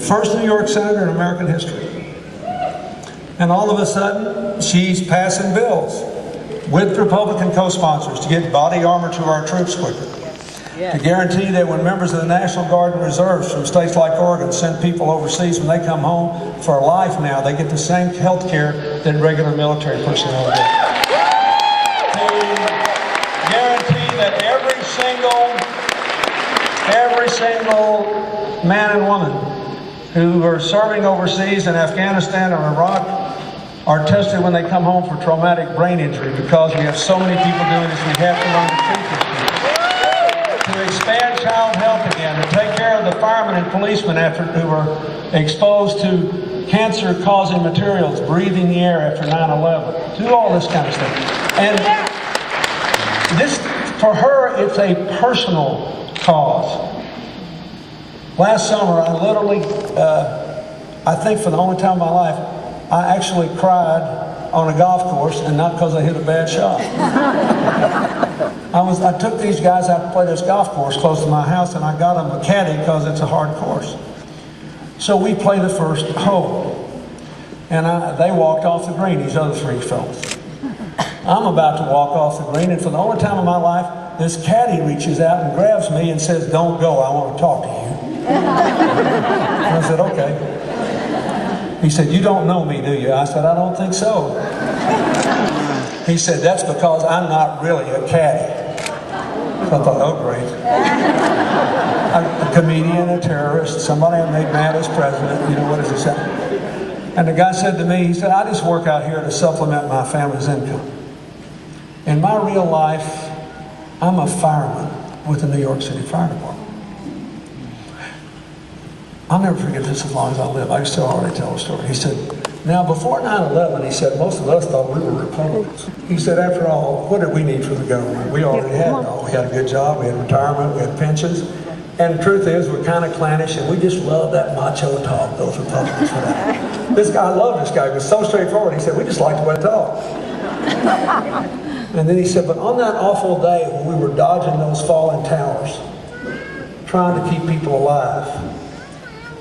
first New York senator in American history. And all of a sudden, she's passing bills with Republican co-sponsors to get body armor to our troops quicker. To guarantee that when members of the National Guard and Reserves from states like Oregon send people overseas, when they come home for life now, they get the same health care that regular military personnel get. To guarantee that every single man and woman who are serving overseas in Afghanistan or Iraq are tested when they come home for traumatic brain injury, because we have so many people doing this, we have to learn to treat these people. To expand child health again, to take care of the firemen and policemen who were exposed to cancer-causing materials, breathing the air after 9/11. Do all this kind of stuff. And this, for her, it's a personal cause. Last summer, I literally, I think for the only time in my life, I actually cried on a golf course, and not because I hit a bad shot. I took these guys out to play this golf course close to my house, and I got them a caddy because it's a hard course. So we play the first hole, and they walked off the green, these other three fellas. I'm about to walk off the green, and for the only time in my life, this caddy reaches out and grabs me and says, "Don't go, I want to talk to you." And I said, "Okay." He said, "You don't know me, do you?" I said, "I don't think so." He said, "That's because I'm not really a caddy." So I thought, oh great. A comedian, a terrorist, somebody I made mad as president, you know, what does he say? And the guy said to me, he said, "I just work out here to supplement my family's income. In my real life, I'm a fireman with the New York City Fire Department." I'll never forget this as long as I live. I can still already tell a story. He said, "Now before 9/11, he said, most of us thought we were Republicans." He said, "After all, what did we need for the government? We already had it all. We had a good job, we had retirement, we had pensions. And the truth is, we're kind of clannish, and we just love that macho talk, those Republicans for that." This guy, I love this guy. He was so straightforward. He said, "We just like the way to talk." And then he said, "But on that awful day when we were dodging those fallen towers, trying to keep people alive,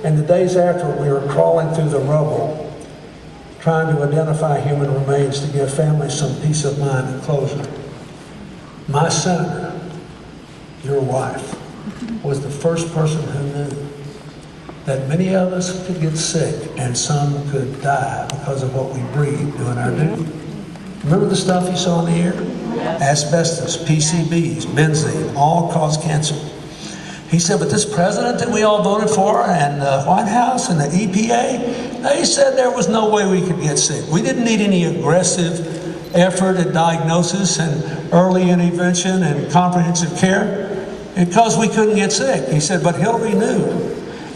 and the days after we were crawling through the rubble, trying to identify human remains to give families some peace of mind and closure, my senator, your wife, was the first person who knew that many of us could get sick and some could die because of what we breathe doing our duty." Remember the stuff you saw in the air? Asbestos, PCBs, benzene, all cause cancer. He said, "But this president that we all voted for, and the White House and the EPA, they said there was no way we could get sick. We didn't need any aggressive effort at diagnosis and early intervention and comprehensive care because we couldn't get sick." He said, "But Hillary knew,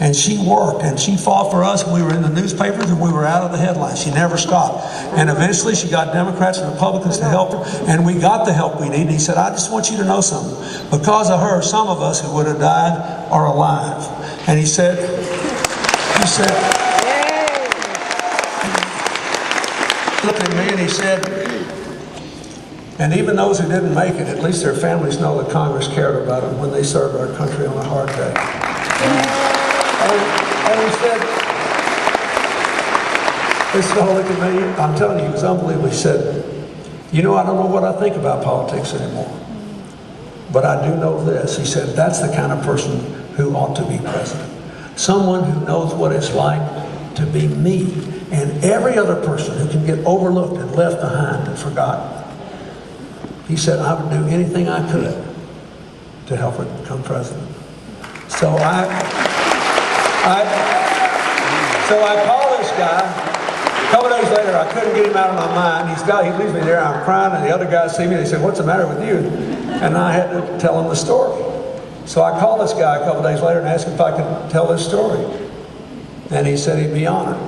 and she worked, and she fought for us when we were in the newspapers and we were out of the headlines. She never stopped. And eventually she got Democrats and Republicans to help her, and we got the help we needed." He said, "I just want you to know something. Because of her, some of us who would have died are alive." And he said, looked at me and he said, "And even those who didn't make it, at least their families know that Congress cared about them when they served our country on a hard day." And he said, this fellow looked at me, I'm telling you, he was unbelievable. He said, "You know, I don't know what I think about politics anymore, but I do know this." He said, "That's the kind of person who ought to be president. Someone who knows what it's like to be me and every other person who can get overlooked and left behind and forgotten." He said, "I would do anything I could to help her become president." So I call this guy. A couple days later, I couldn't get him out of my mind. He leaves me there, I'm crying, and the other guys see me, they said, "What's the matter with you?" And I had to tell him the story. So I called this guy a couple days later and asked him if I could tell this story. And he said he'd be honored.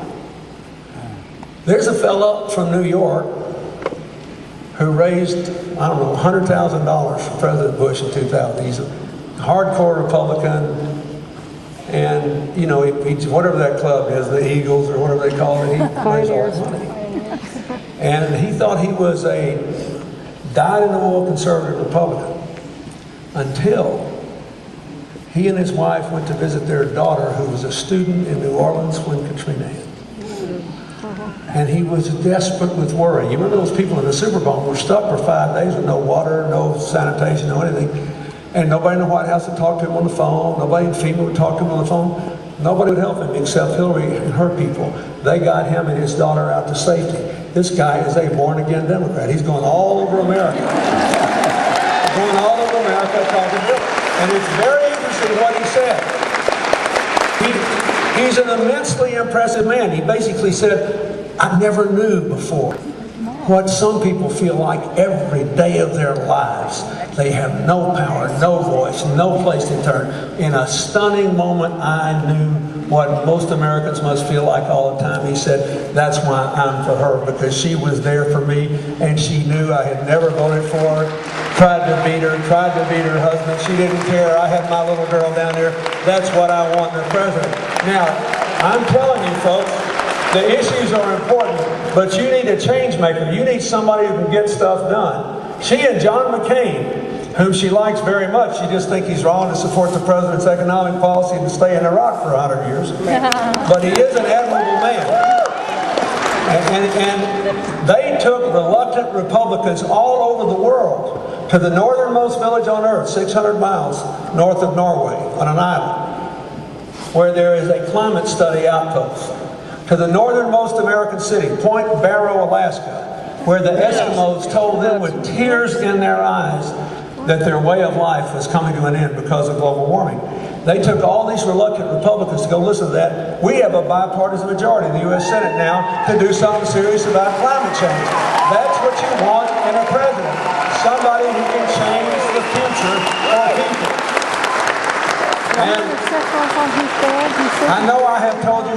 There's a fellow from New York who raised, I don't know, $100,000 for President Bush in 2000. He's a hardcore Republican, and you know, he whatever that club is, the Eagles or whatever they call it, he raised all the money. And he thought he was a dyed-in-the-wool conservative Republican until He and his wife went to visit their daughter, who was a student in New Orleans when Katrina hit. And he was desperate with worry. You remember those people in the Superdome were stuck for 5 days with no water, no sanitation, no anything. And nobody in the White House would talk to him on the phone. Nobody in FEMA would talk to him on the phone. Nobody would help him except Hillary and her people. They got him and his daughter out to safety. This guy is a born-again Democrat. He's going all over America. Going all over America talking to Hillary. And it's very interesting what he said. He's an immensely impressive man. He basically said, I never knew before what some people feel like every day of their lives. They have no power, no voice, no place to turn. In a stunning moment, I knew what most Americans must feel like all the time. He said, that's why I'm for her, because she was there for me, and she knew I had never voted for her, tried to beat her husband. She didn't care. I had my little girl down there. That's what I want in a president. Now, I'm telling you, folks, the issues are important, but you need a change maker. You need somebody who can get stuff done. She and John McCain, whom she likes very much, she just thinks he's wrong to support the president's economic policy and to stay in Iraq for 100 years. But he is an admirable man. And they took reluctant Republicans all over the world to the northernmost village on earth, 600 miles north of Norway, on an island, where there is a climate study outpost, to the northernmost American city, Point Barrow, Alaska, where the Eskimos told them with tears in their eyes that their way of life was coming to an end because of global warming. They took all these reluctant Republicans to go listen to that. We have a bipartisan majority in the U.S. Senate now to do something serious about climate change. That's what you want in a president. Somebody who can change the future for people. And I know I have told you